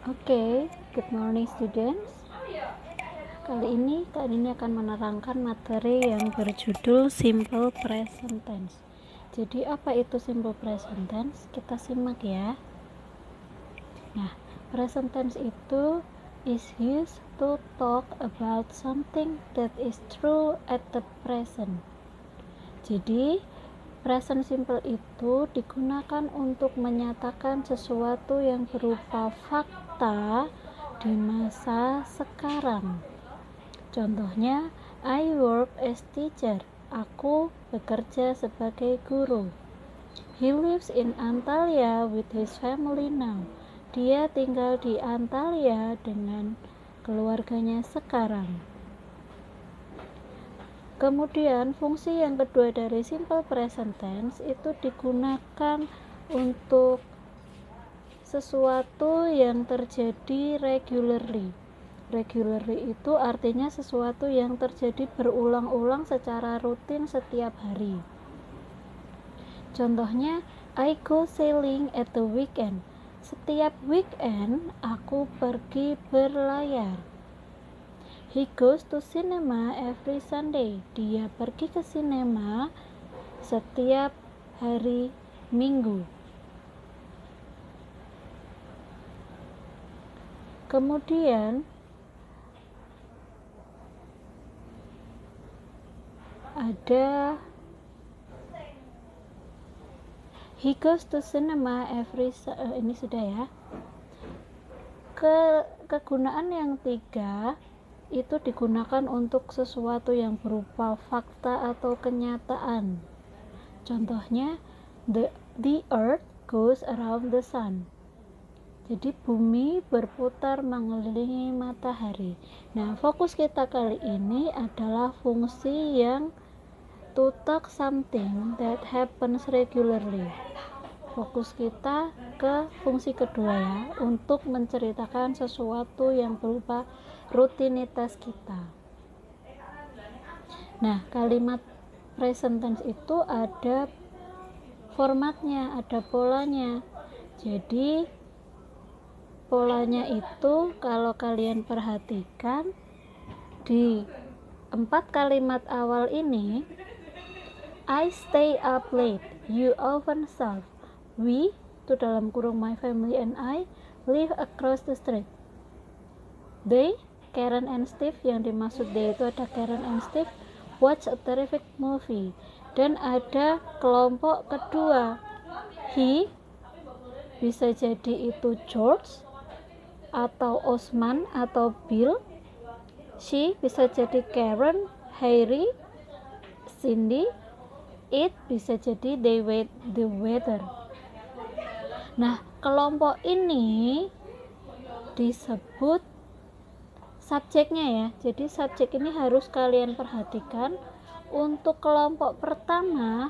Oke, good morning students. Kali ini Kak Dini akan menerangkan materi yang berjudul Simple Present Tense. Jadi apa itu Simple Present Tense? Kita simak ya. Nah, present tense itu is used to talk about something that is true at the present. Jadi present simple itu digunakan untuk menyatakan sesuatu yang berupa fakta di masa sekarang. Contohnya, I work as teacher. Aku bekerja sebagai guru. He lives in Antalya with his family now. Dia tinggal di Antalya dengan keluarganya sekarang. Kemudian fungsi yang kedua dari simple present tense itu digunakan untuk sesuatu yang terjadi regularly. Regularly itu artinya sesuatu yang terjadi berulang-ulang secara rutin setiap hari. Contohnya, I go sailing at the weekend. Setiap weekend aku pergi berlayar. He goes to cinema every Sunday. Dia pergi ke sinema setiap hari Minggu. Kemudian ada he goes to cinema every ini sudah ya. Kegunaan yang tiga itu digunakan untuk sesuatu yang berupa fakta atau kenyataan. Contohnya, the earth goes around the sun. Jadi bumi berputar mengelilingi matahari. Nah, fokus kita kali ini adalah fungsi yang to talk something that happens regularly. Fokus kita ke fungsi kedua ya, untuk menceritakan sesuatu yang berupa rutinitas kita. Nah, kalimat present tense itu ada formatnya, ada polanya. Jadi polanya itu kalau kalian perhatikan di 4 kalimat awal ini, I stay up late, you often serve, we itu dalam kurung my family and I live across the street. They, Karen and Steve, yang dimaksud they itu ada Karen and Steve, watch a terrific movie. Dan ada kelompok kedua, he bisa jadi itu George atau Osman atau Bill. She bisa jadi Karen, Harry, Cindy. It bisa jadi the weather. Nah, kelompok ini disebut subjeknya ya. Jadi subjek ini harus kalian perhatikan. Untuk kelompok pertama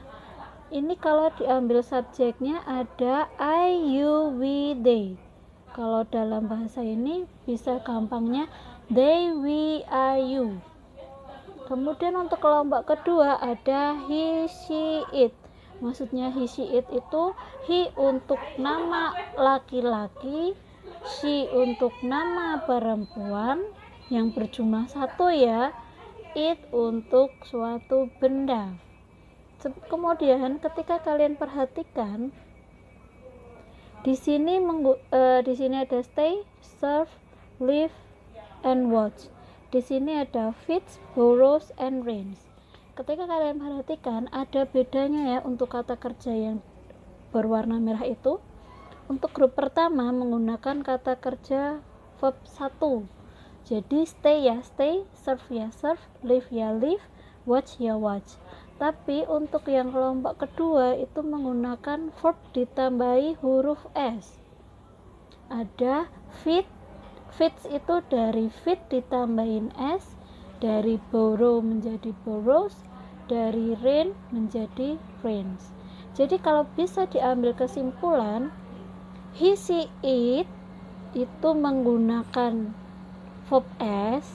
ini kalau diambil subjeknya ada I, you, we, they. Kalau dalam bahasa ini bisa gampangnya they, we, I, you. Kemudian untuk kelompok kedua ada he, she, it. Maksudnya he, she, it itu he untuk nama laki-laki, she untuk nama perempuan yang berjumlah 1 ya, it untuk suatu benda. Kemudian ketika kalian perhatikan di sini ada stay, serve, live, and watch. Di sini ada feeds, borrows, and rents. Ketika kalian perhatikan ada bedanya ya untuk kata kerja yang berwarna merah itu. Untuk grup pertama menggunakan kata kerja verb 1. Jadi stay ya stay, serve ya serve, live ya live, watch ya watch. Tapi untuk yang kelompok kedua itu menggunakan verb ditambahi huruf S. Ada feed, feeds itu dari feed ditambahin S, dari borrow menjadi borrows, dari rain menjadi rains. Jadi kalau bisa diambil kesimpulan, he, she, it itu menggunakan verb S.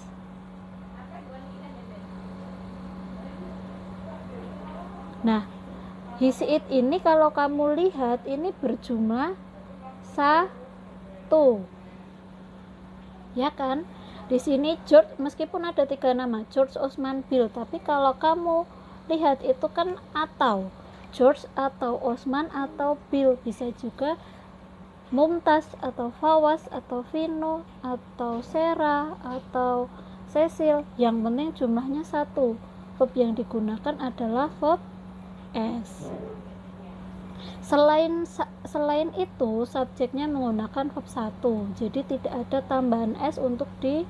Nah, he, she, it ini kalau kamu lihat ini berjumlah 1. ya kan? Di sini George, meskipun ada 3 nama, George, Osman, Bill, tapi kalau kamu lihat itu kan atau George atau Osman atau Bill, bisa juga Mumtaz atau Fawaz atau Vino atau Sarah atau Cecil, yang penting jumlahnya 1. Verb yang digunakan adalah verb S. Selain itu, subjeknya menggunakan verb 1. Jadi tidak ada tambahan S untuk di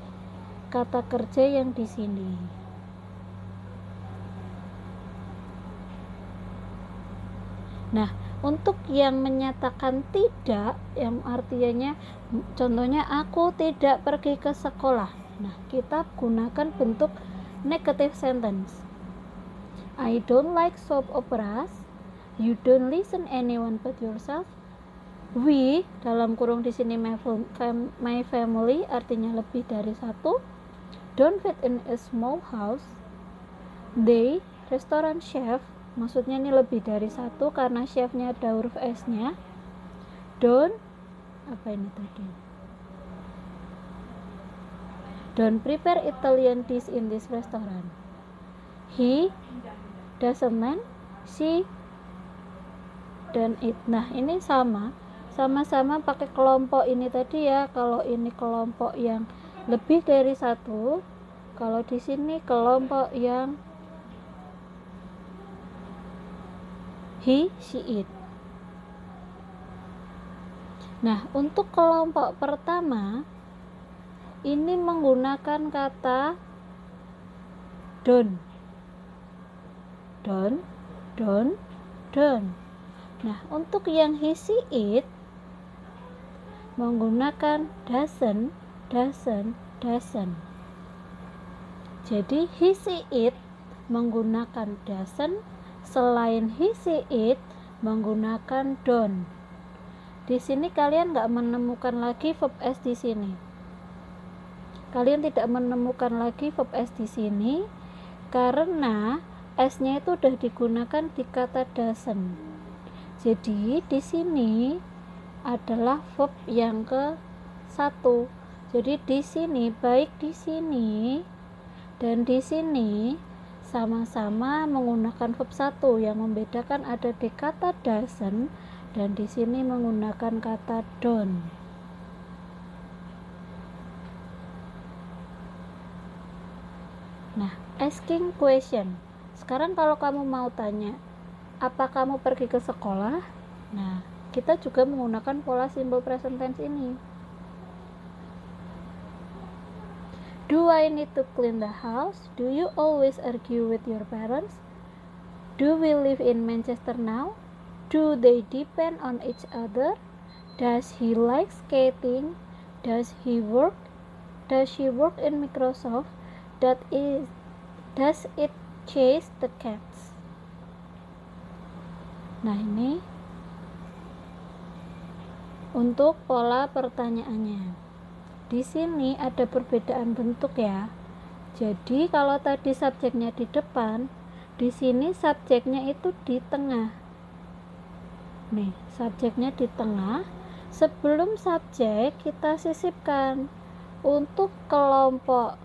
kata kerja yang di sini. Nah, untuk yang menyatakan tidak, yang artinya contohnya aku tidak pergi ke sekolah. Nah, kita gunakan bentuk negative sentence. I don't like soap operas. You don't listen anyone but yourself. We, dalam kurung di sini my family, artinya lebih dari 1. Don't fit in a small house. They, restoran chef, maksudnya ini lebih dari 1 karena chefnya ada huruf S nya. Don't, apa ini tadi? Don't prepare Italian dish in this restaurant. He doesn't mind, she dan it. Nah, ini sama-sama pakai kelompok ini tadi ya. Kalau ini kelompok yang lebih dari 1, kalau di sini kelompok yang he, she, it. Nah, untuk kelompok pertama ini menggunakan kata don't. Nah, untuk yang he, she, it menggunakan doesn't. Jadi he, she, it menggunakan doesn't, selain he, she, it menggunakan don't. Di sini kalian nggak menemukan lagi verb S di sini. Kalian tidak menemukan lagi verb S di sini karena S-nya itu udah digunakan di kata doesn't. Jadi di sini adalah verb yang ke-1. Jadi di sini, baik di sini dan di sini sama-sama menggunakan verb 1. Yang membedakan ada di kata doesn't dan di sini menggunakan kata don't. Nah, asking question. Sekarang kalau kamu mau tanya, apa kamu pergi ke sekolah? Nah, kita juga menggunakan pola simple present tense ini. Do I need to clean the house? Do you always argue with your parents? Do we live in Manchester now? Do they depend on each other? Does he like skating? Does she work in Microsoft? Does it chase the cats? Nah, ini untuk pola pertanyaannya. Di sini ada perbedaan bentuk ya. Jadi kalau tadi subjeknya di depan, di sini subjeknya itu di tengah. Nih, subjeknya di tengah. Sebelum subjek kita sisipkan untuk kelompok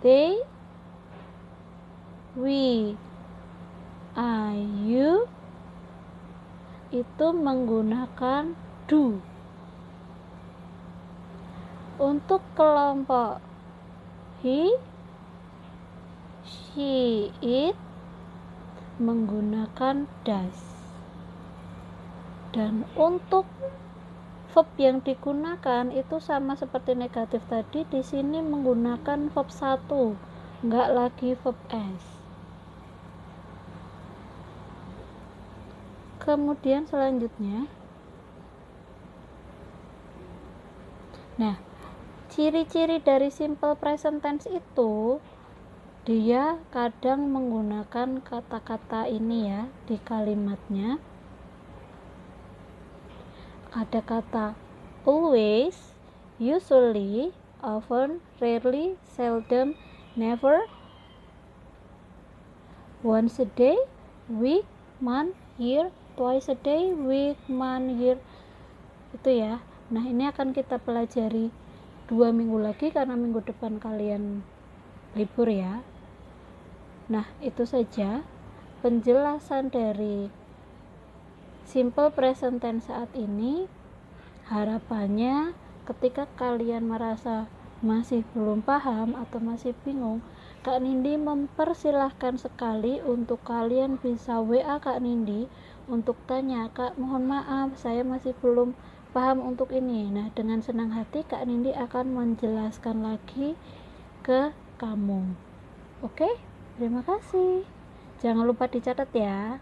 they, we, I, you itu menggunakan do. Untuk kelompok he, she, it menggunakan does. Dan untuk verb yang digunakan itu sama seperti negatif tadi, di sini menggunakan verb 1, enggak lagi verb S. Kemudian selanjutnya, nah, ciri-ciri dari simple present tense itu dia kadang menggunakan kata-kata ini ya di kalimatnya. Ada kata always, usually, often, rarely, seldom, never, once a day, week, month, year, twice a day, week, month, year, itu ya. Nah, ini akan kita pelajari 2 minggu lagi karena minggu depan kalian libur ya. Nah, itu saja penjelasan dari simple present tense saat ini. Harapannya ketika kalian merasa masih belum paham atau masih bingung, Kak Nindi mempersilahkan sekali untuk kalian bisa WA Kak Nindi untuk tanya, Kak mohon maaf saya masih belum paham untuk ini. Nah, dengan senang hati Kak Nindi akan menjelaskan lagi ke kamu. Oke, terima kasih. Jangan lupa dicatat ya.